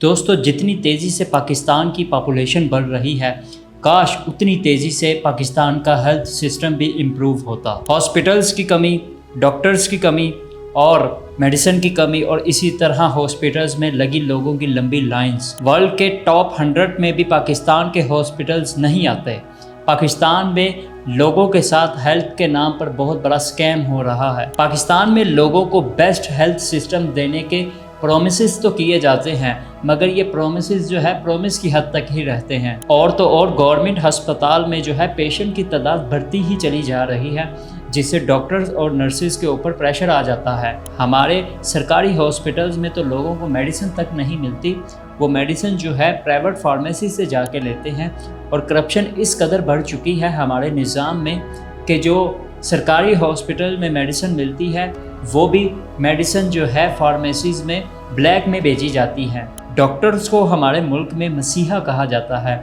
दोस्तों जितनी तेज़ी से पाकिस्तान की पॉपुलेशन बढ़ रही है, काश उतनी तेज़ी से पाकिस्तान का हेल्थ सिस्टम भी इम्प्रूव होता। हॉस्पिटल्स की कमी, डॉक्टर्स की कमी और मेडिसिन की कमी और इसी तरह हॉस्पिटल्स में लगी लोगों की लंबी लाइंस। वर्ल्ड के टॉप 100 में भी पाकिस्तान के हॉस्पिटल्स नहीं आते। पाकिस्तान में लोगों के साथ हेल्थ के नाम पर बहुत बड़ा स्कैम हो रहा है। पाकिस्तान में लोगों को बेस्ट हेल्थ सिस्टम देने के प्रोमिसेस तो किए जाते हैं, मगर ये प्रोमिसेस जो है प्रोमिस की हद तक ही रहते हैं। और तो और गवर्नमेंट हस्पताल में जो है पेशेंट की तादाद बढ़ती ही चली जा रही है, जिससे डॉक्टर्स और नर्सेज के ऊपर प्रेशर आ जाता है। हमारे सरकारी हॉस्पिटल्स में तो लोगों को मेडिसिन तक नहीं मिलती, वो मेडिसिन जो है प्राइवेट फार्मेसी से जाके लेते हैं। और करप्शन इस कदर बढ़ चुकी है हमारे निज़ाम में कि जो सरकारी हॉस्पिटल में मेडिसिन मिलती है वो भी मेडिसिन जो है फार्मेसीज़ में ब्लैक में बेची जाती है। डॉक्टर्स को हमारे मुल्क में मसीहा कहा जाता है,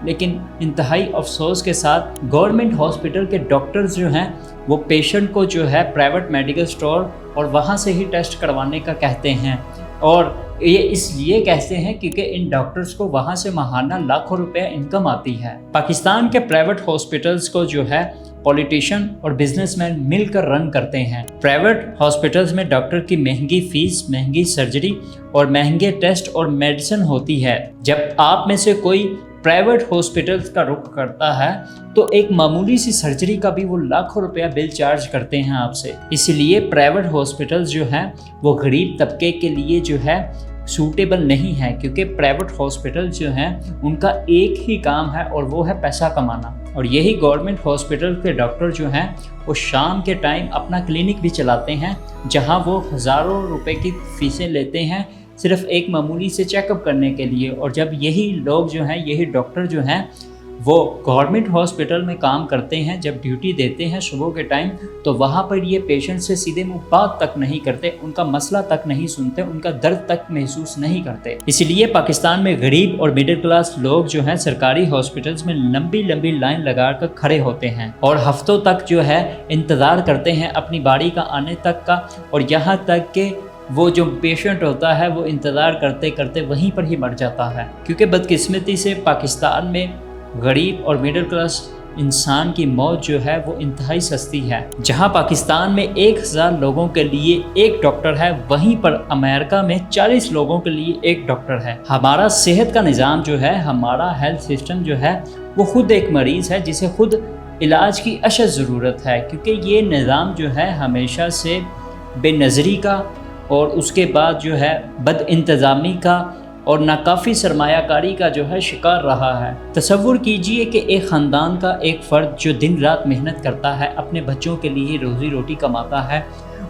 लेकिन इंतहाई अफसोस के साथ गवर्नमेंट हॉस्पिटल के डॉक्टर्स जो हैं वो पेशेंट को जो है प्राइवेट मेडिकल स्टोर और वहाँ से ही टेस्ट करवाने का कहते हैं। और ये इसलिए कहते हैं क्योंकि इन डॉक्टर्स को वहाँ से माहाना लाखों रुपए इनकम आती है। पाकिस्तान के प्राइवेट हॉस्पिटल्स को जो है पॉलिटिशियन और बिजनेसमैन मिलकर रन करते हैं। प्राइवेट हॉस्पिटल्स में डॉक्टर की महंगी फीस, महंगी सर्जरी और महंगे टेस्ट और मेडिसिन होती है। जब आप में से कोई प्राइवेट हॉस्पिटल्स का रुख करता है तो एक मामूली सी सर्जरी का भी वो लाखों रुपया बिल चार्ज करते हैं आपसे। इसलिए प्राइवेट हॉस्पिटल्स जो हैं वो गरीब तबके के लिए जो है सूटेबल नहीं है, क्योंकि प्राइवेट हॉस्पिटल जो हैं उनका एक ही काम है और वो है पैसा कमाना। और यही गवर्नमेंट हॉस्पिटल के डॉक्टर जो हैं वो शाम के टाइम अपना क्लिनिक भी चलाते हैं, जहां वो हज़ारों रुपए की फ़ीसें लेते हैं सिर्फ एक मामूली से चेकअप करने के लिए। और जब यही लोग जो हैं, यही डॉक्टर जो हैं वो गवर्नमेंट हॉस्पिटल में काम करते हैं, जब ड्यूटी देते हैं सुबह के टाइम, तो वहाँ पर ये पेशेंट से सीधे मुँह बात तक नहीं करते, उनका मसला तक नहीं सुनते, उनका दर्द तक महसूस नहीं करते। इसलिए पाकिस्तान में गरीब और मिडिल क्लास लोग जो हैं सरकारी हॉस्पिटल्स में लंबी लंबी लाइन लगा कर खड़े होते हैं और हफ्तों तक जो है इंतज़ार करते हैं अपनी बारी का आने तक का। और यहाँ तक कि वो जो पेशेंट होता है वो इंतज़ार करते करते वहीं पर ही मर जाता है, क्योंकि बदकिस्मती से पाकिस्तान में गरीब और मिडिल क्लास इंसान की मौत जो है वो इंतहाई सस्ती है। जहां पाकिस्तान में 1000 लोगों के लिए एक डॉक्टर है, वहीं पर अमेरिका में 40 लोगों के लिए एक डॉक्टर है। हमारा सेहत का निज़ाम जो है, हमारा हेल्थ सिस्टम जो है वो खुद एक मरीज़ है जिसे खुद इलाज की अशद ज़रूरत है, क्योंकि ये निज़ाम जो है हमेशा से बेनज़री का और उसके बाद जो है बद इंतज़ामी का और नाकाफ़ी सरमायाकारी का जो है शिकार रहा है। तसव्वुर कीजिए कि एक ख़ानदान का एक फ़र्द जो दिन रात मेहनत करता है, अपने बच्चों के लिए रोज़ी रोटी कमाता है,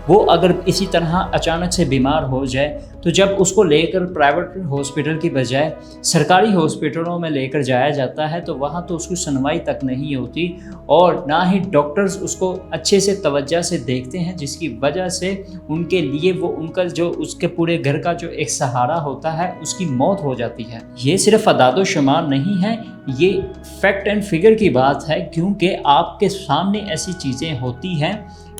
वो अगर इसी तरह अचानक से बीमार हो जाए तो जब उसको लेकर प्राइवेट हॉस्पिटल की बजाय सरकारी हॉस्पिटलों में लेकर जाया जाता है तो वहाँ तो उसकी सुनवाई तक नहीं होती और ना ही डॉक्टर्स उसको अच्छे से तवज्जो से देखते हैं, जिसकी वजह से उनके लिए वो उनका जो उसके पूरे घर का जो एक सहारा होता है उसकी मौत हो जाती है। ये सिर्फ अदादो शुमार नहीं है, ये फैक्ट एंड फिगर की बात है, क्योंकि आपके सामने ऐसी चीज़ें होती हैं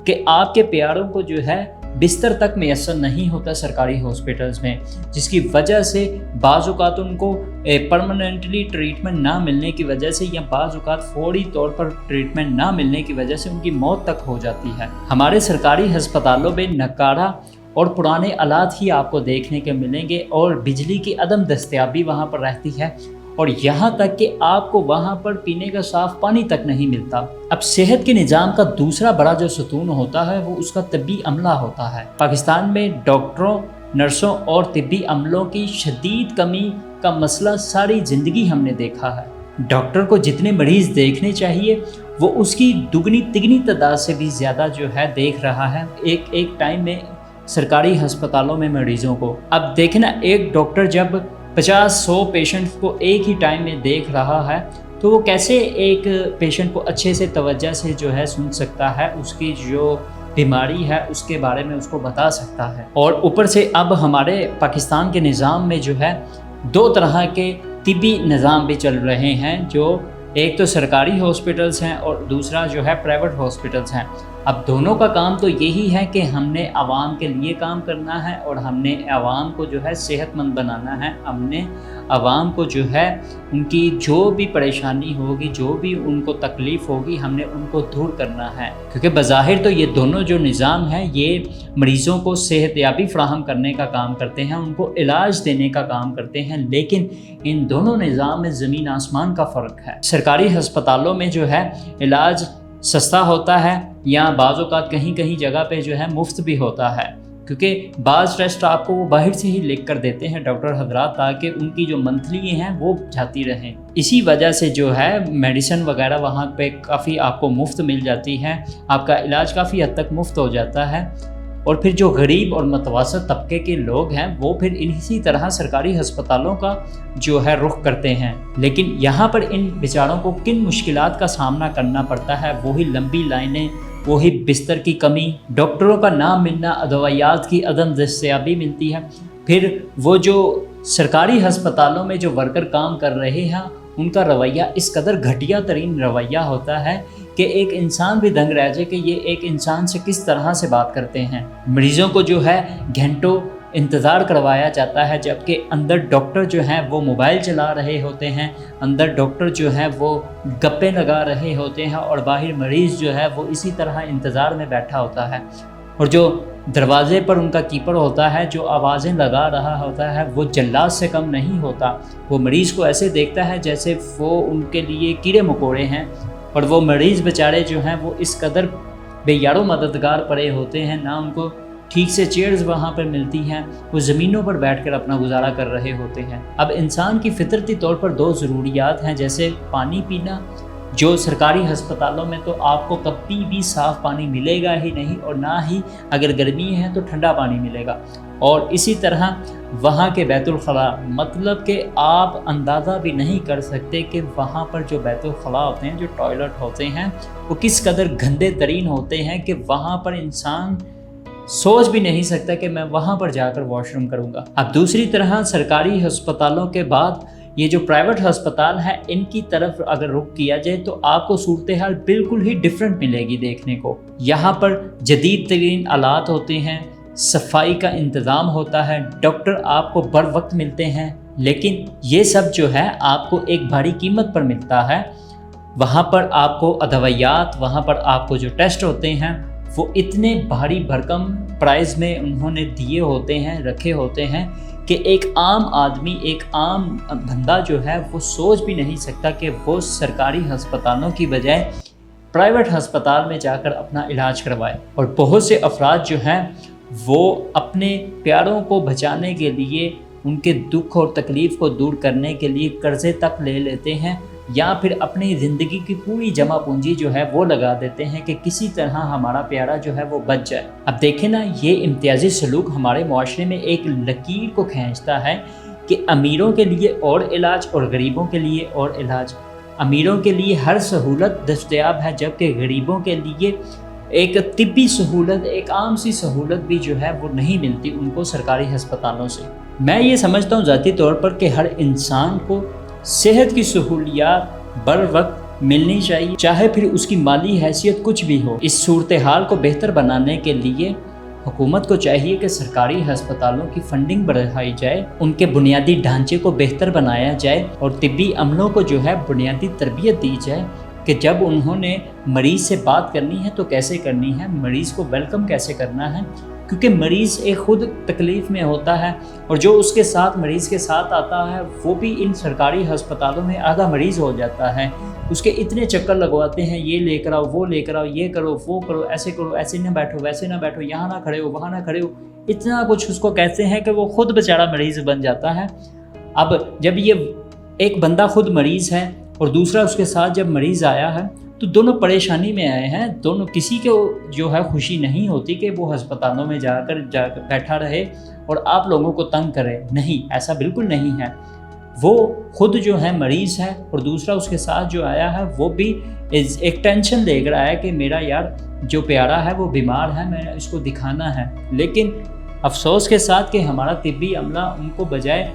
कि आपके प्यारों को जो है बिस्तर तक मैसर नहीं होता सरकारी हॉस्पिटल्स में, जिसकी वजह से बाज़ औक़ात उनको परमानेंटली ट्रीटमेंट ना मिलने की वजह से या बाज़ औक़ात फौरी तौर पर ट्रीटमेंट ना मिलने की वजह से उनकी मौत तक हो जाती है। हमारे सरकारी हस्पतालों में नकारा और पुराने आलात ही आपको देखने के मिलेंगे और बिजली की अदम दस्तयाबी वहाँ पर रहती है और यहाँ तक कि आपको वहाँ पर पीने का साफ़ पानी तक नहीं मिलता। अब सेहत के निज़ाम का दूसरा बड़ा जो सतून होता है वो उसका तिब्बी अमला होता है। पाकिस्तान में डॉक्टरों, नर्सों और तिब्बी अमलों की शदीद कमी का मसला सारी ज़िंदगी हमने देखा है। डॉक्टर को जितने मरीज़ देखने चाहिए वो उसकी दुगनी तिगनी तादाद से भी ज़्यादा जो है देख रहा है एक टाइम में सरकारी हस्पतालों में मरीज़ों को। अब देखना, एक डॉक्टर जब 50-100 पेशेंट्स को एक ही टाइम में देख रहा है तो वो कैसे एक पेशेंट को अच्छे से तवज्जो से जो है सुन सकता है, उसकी जो बीमारी है उसके बारे में उसको बता सकता है। और ऊपर से अब हमारे पाकिस्तान के निज़ाम में जो है 2 तरह के तिब्बी निज़ाम भी चल रहे हैं जो ایک تو سرکاری ہاسپٹلس ہیں اور دوسرا جو ہے پرائیویٹ ہاسپٹلس ہیں۔ اب دونوں کا کام تو یہی ہے کہ ہم نے عوام کے لیے کام کرنا ہے اور ہم نے عوام کو جو ہے صحت مند بنانا ہے، ہم نے عوام کو جو ہے ان کی جو بھی پریشانی ہوگی، جو بھی ان کو تکلیف ہوگی، ہم نے ان کو دور کرنا ہے، کیونکہ بظاہر تو یہ دونوں جو نظام ہیں یہ مریضوں کو صحت یابی فراہم کرنے کا کام کرتے ہیں، ان کو علاج دینے کا کام کرتے ہیں، لیکن ان دونوں نظام میں زمین آسمان کا فرق ہے۔ سرکاری ہسپتالوں میں جو ہے علاج سستا ہوتا ہے یا بعض اوقات کہیں کہیں جگہ پہ جو ہے مفت بھی ہوتا ہے، کیونکہ بعض ٹیسٹ آپ کو وہ باہر سے ہی لکھ کر دیتے ہیں ڈاکٹر حضرات، تاکہ ان کی جو منتھلی ہیں وہ جاتی رہیں۔ اسی وجہ سے جو ہے میڈیسن وغیرہ وہاں پہ کافی آپ کو مفت مل جاتی ہے، آپ کا علاج کافی حد تک مفت ہو جاتا ہے، اور پھر جو غریب اور متوسط طبقے کے لوگ ہیں وہ پھر اسی طرح سرکاری ہسپتالوں کا جو ہے رخ کرتے ہیں۔ لیکن یہاں پر ان بیچاروں کو کن مشکلات کا سامنا کرنا پڑتا ہے، وہی لمبی لائنیں، وہی بستر کی کمی، ڈاکٹروں کا نہ ملنا، ادویات کی عدم دستیابی ملتی ہے۔ پھر وہ جو سرکاری ہسپتالوں میں جو ورکر کام کر رہے ہیں ان کا رویہ اس قدر گھٹیا ترین رویہ ہوتا ہے کہ ایک انسان بھی دنگ رہ جائے کہ یہ ایک انسان سے کس طرح سے بات کرتے ہیں۔ مریضوں کو جو ہے گھنٹوں انتظار کروایا جاتا ہے، جبکہ اندر ڈاکٹر جو ہیں وہ موبائل چلا رہے ہوتے ہیں، اندر ڈاکٹر جو ہیں وہ گپے لگا رہے ہوتے ہیں، اور باہر مریض جو ہے وہ اسی طرح انتظار میں بیٹھا ہوتا ہے، اور جو دروازے پر ان کا کیپر ہوتا ہے جو آوازیں لگا رہا ہوتا ہے وہ جلاد سے کم نہیں ہوتا۔ وہ مریض کو ایسے دیکھتا ہے جیسے وہ ان کے لیے کیڑے مکوڑے ہیں، اور وہ مریض بیچارے جو ہیں وہ اس قدر بے یار و مددگار پڑے ہوتے ہیں، نہ ان کو ٹھیک سے چیئرز وہاں پر ملتی ہیں، وہ زمینوں پر بیٹھ کر اپنا گزارا کر رہے ہوتے ہیں۔ اب انسان کی فطرتی طور پر دو ضروریات ہیں، جیسے پانی پینا، جو سرکاری ہسپتالوں میں تو آپ کو کبھی بھی صاف پانی ملے گا ہی نہیں، اور نہ ہی اگر گرمی ہے تو ٹھنڈا پانی ملے گا، اور اسی طرح وہاں کے بیت الخلاء، مطلب کہ آپ اندازہ بھی نہیں کر سکتے کہ وہاں پر جو بیت الخلاء ہوتے ہیں، جو ٹوائلٹ ہوتے ہیں، وہ کس قدر گندے ترین ہوتے ہیں کہ وہاں پر انسان سوچ بھی نہیں سکتا کہ میں وہاں پر جا کر واش روم کروں گا۔ اب دوسری طرح سرکاری ہسپتالوں کے بعد یہ جو پرائیویٹ ہسپتال ہیں ان کی طرف اگر رخ کیا جائے تو آپ کو صورتحال بالکل ہی ڈیفرنٹ ملے گی دیکھنے کو۔ یہاں پر جدید ترین آلات ہوتے ہیں، صفائی کا انتظام ہوتا ہے، ڈاکٹر آپ کو بر وقت ملتے ہیں، لیکن یہ سب جو ہے آپ کو ایک بھاری قیمت پر ملتا ہے۔ وہاں پر آپ کو ادویات، وہاں پر آپ کو جو ٹیسٹ ہوتے ہیں وہ اتنے بھاری بھرکم پرائز میں انہوں نے دیے ہوتے ہیں، رکھے ہوتے ہیں کہ ایک عام آدمی، ایک عام بندہ جو ہے وہ سوچ بھی نہیں سکتا کہ وہ سرکاری ہسپتالوں کی بجائے پرائیویٹ ہسپتال میں جا کر اپنا علاج کروائے۔ اور بہت سے افراد جو ہیں وہ اپنے پیاروں کو بچانے کے لیے، ان کے دکھ اور تکلیف کو دور کرنے کے لیے قرضے تک لے لیتے ہیں، یا پھر اپنی زندگی کی پوری جمع پونجی جو ہے وہ لگا دیتے ہیں کہ کسی طرح ہمارا پیارا جو ہے وہ بچ جائے۔ اب دیکھیں نا، یہ امتیازی سلوک ہمارے معاشرے میں ایک لکیر کو کھینچتا ہے کہ امیروں کے لیے اور علاج اور غریبوں کے لیے اور علاج۔ امیروں کے لیے ہر سہولت دستیاب ہے، جبکہ غریبوں کے لیے ایک طبی سہولت، ایک عام سی سہولت بھی جو ہے وہ نہیں ملتی ان کو سرکاری ہسپتالوں سے۔ میں یہ سمجھتا ہوں ذاتی طور پر کہ ہر انسان کو صحت کی سہولیات بر وقت ملنی چاہیے، چاہے پھر اس کی مالی حیثیت کچھ بھی ہو۔ اس صورتحال کو بہتر بنانے کے لیے حکومت کو چاہیے کہ سرکاری ہسپتالوں کی فنڈنگ بڑھائی جائے، ان کے بنیادی ڈھانچے کو بہتر بنایا جائے، اور طبی عملوں کو جو ہے بنیادی تربیت دی جائے کہ جب انہوں نے مریض سے بات کرنی ہے تو کیسے کرنی ہے، مریض کو ویلکم کیسے کرنا ہے، کیونکہ مریض ایک خود تکلیف میں ہوتا ہے، اور جو اس کے ساتھ مریض کے ساتھ آتا ہے وہ بھی ان سرکاری ہسپتالوں میں آدھا مریض ہو جاتا ہے۔ اس کے اتنے چکر لگواتے ہیں، یہ لے کر آؤ، وہ لے کر آؤ، یہ کرو، وہ کرو، ایسے کرو، ایسے نہ بیٹھو، ویسے نہ بیٹھو، یہاں نہ کھڑے ہو، وہاں نہ کھڑے ہو، اتنا کچھ اس کو کہتے ہیں کہ وہ خود بیچارہ مریض بن جاتا ہے۔ اب جب یہ ایک بندہ خود مریض ہے اور دوسرا اس کے ساتھ جب مریض آیا ہے تو دونوں پریشانی میں آئے ہیں، دونوں کسی کو جو ہے خوشی نہیں ہوتی کہ وہ ہسپتالوں میں جا کر بیٹھا رہے اور آپ لوگوں کو تنگ کرے۔ نہیں، ایسا بالکل نہیں ہے۔ وہ خود جو ہے مریض ہے اور دوسرا اس کے ساتھ جو آیا ہے وہ بھی ایک ٹینشن لے کر آیا کہ میرا یار جو پیارا ہے وہ بیمار ہے، میں اس کو دکھانا ہے۔ لیکن افسوس کے ساتھ کہ ہمارا طبی عملہ ان کو بجائے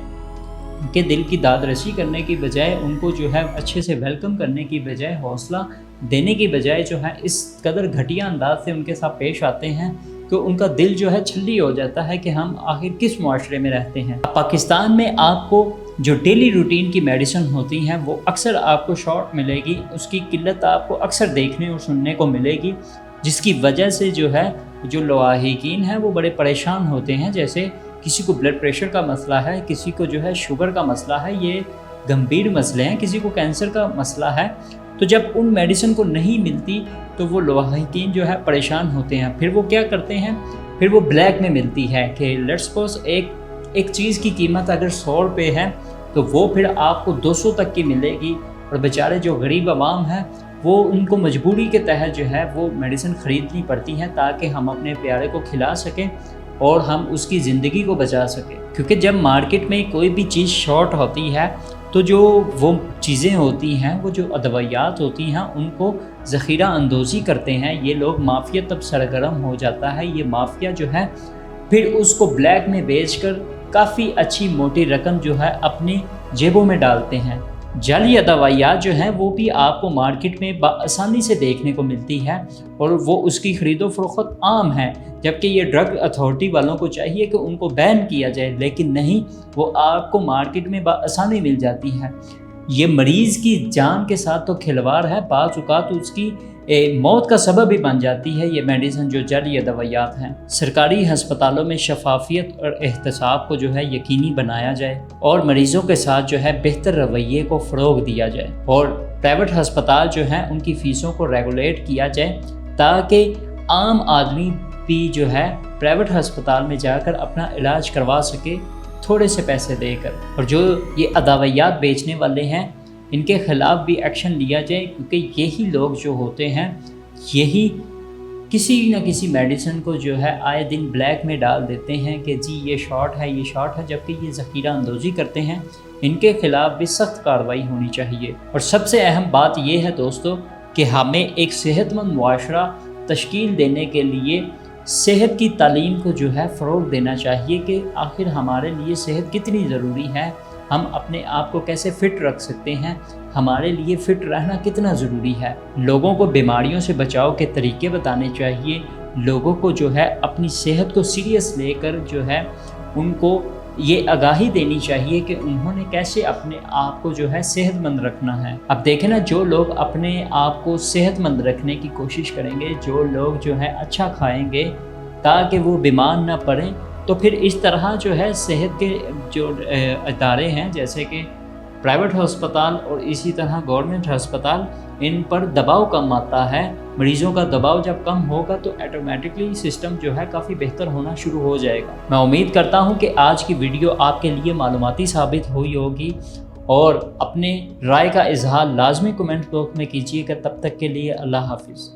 के दिल की दाद रसी करने की बजाय, उनको जो है अच्छे से वेलकम करने की बजाय, हौसला देने की बजाय जो है इस कदर घटिया अंदाज से उनके साथ पेश आते हैं कि उनका दिल जो है छल्ली हो जाता है कि हम आखिर किस मुआशरे में रहते हैं। पाकिस्तान में आपको जो डेली रूटीन की मेडिसिन होती हैं वो अक्सर आपको शॉर्ट मिलेगी, उसकी किल्लत आपको अक्सर देखने और सुनने को मिलेगी, जिसकी वजह से जो है जो लवाहिकीन हैं वो बड़े परेशान होते हैं। जैसे किसी को ब्लड प्रेशर का मसला है, किसी को जो है शुगर का मसला है, ये गंभीर मसले हैं, किसी को कैंसर का मसला है, तो जब उन मेडिसिन को नहीं मिलती तो वो लवाहिकीन जो है परेशान होते हैं। फिर वो क्या करते हैं, फिर वो ब्लैक में मिलती है कि लेट्स सपोज एक चीज़ की कीमत अगर 100 रुपये है तो वो फिर आपको 200 तक की मिलेगी, और बेचारे जो गरीब आवाम हैं वो उनको मजबूरी के तहत जो है वो मेडिसिन ख़रीदनी पड़ती हैं ताकि हम अपने प्यारे को खिला सकें और हम उसकी ज़िंदगी को बचा सकें। क्योंकि जब मार्केट में कोई भी चीज़ शॉर्ट होती है तो जो वो चीज़ें होती हैं, वो जो अदवियात होती हैं, उनको ज़ख़ीरा अंदोज़ी करते हैं ये लोग। माफिया तब सरगर्म हो जाता है, ये माफिया जो है फिर उसको ब्लैक में बेचकर काफ़ी अच्छी मोटी रकम जो है अपनी जेबों में डालते हैं। जाली दवाइयात जो हैं वो भी आपको मार्केट में आसानी से देखने को मिलती है और वो उसकी ख़रीदो फरोख्त आम है, जबकि ये ड्रग अथॉरिटी वालों को चाहिए कि उनको बैन किया जाए, लेकिन नहीं, वो आपको मार्केट में आसानी मिल जाती है। ये मरीज़ की जान के साथ तो खिलवाड़ है, बाज़ औक़ात उसकी मौत का सबब भी बन जाती है ये मेडिसिन जो जाली दवाइयात हैं। सरकारी हस्पतालों में शफाफियत और एहतसाब को जो है यकीनी बनाया जाए और मरीज़ों के साथ जो है बेहतर रवैये को फ़रोग़ दिया जाए, और प्राइवेट हस्पताल जो हैं उनकी फ़ीसों को रेगुलेट किया जाए ताकि आम आदमी भी जो है प्राइवेट हस्पताल में जाकर अपना इलाज करवा सके थोड़े से पैसे देकर। और जो ये अदवाइयात बेचने वाले हैं इनके ख़िलाफ़ भी एक्शन लिया जाए, क्योंकि यही लोग जो होते हैं यही किसी न किसी मेडिसिन को जो है आए दिन ब्लैक में डाल देते हैं कि जी ये शॉर्ट है, ये शॉर्ट है, जबकि ये ज़ख़ीरा अंदोज़ी करते हैं। इनके ख़िलाफ़ भी सख्त कार्रवाई होनी चाहिए। और सबसे अहम बात ये है दोस्तों कि हमें एक सेहतमंद मुआशरा तश्कील देने के लिए सेहत की तालीम को जो है फ़रोग़ देना चाहिए कि आखिर हमारे लिए सेहत कितनी ज़रूरी है, हम अपने आप को कैसे फ़िट रख सकते हैं, हमारे लिए फ़िट रहना कितना ज़रूरी है। लोगों को बीमारियों से बचाव के तरीके बताने चाहिए, लोगों को जो है अपनी सेहत को सीरियस लेकर जो है उनको ये आगाही देनी चाहिए कि उन्होंने कैसे अपने आप को जो है सेहतमंद रखना है। अब देखें ना, जो लोग अपने आप को सेहतमंद रखने की कोशिश करेंगे, जो लोग जो है अच्छा खाएंगे ताकि वो बीमार ना पड़ें, तो फिर इस तरह जो है सेहत के जो इदारे हैं जैसे कि प्राइवेट हस्पताल और इसी तरह गवर्नमेंट हस्पताल, इन पर दबाव कम आता है। मरीज़ों का दबाव जब कम होगा तो ऑटोमेटिकली सिस्टम जो है काफ़ी बेहतर होना शुरू हो जाएगा। मैं उम्मीद करता हूँ कि आज की वीडियो आपके लिए मालूमाती साबित हुई होगी, और अपने राय का इजहार लाजमी कमेंट बॉक्स में कीजिएगा। तब तक के लिए अल्लाह हाफिज़।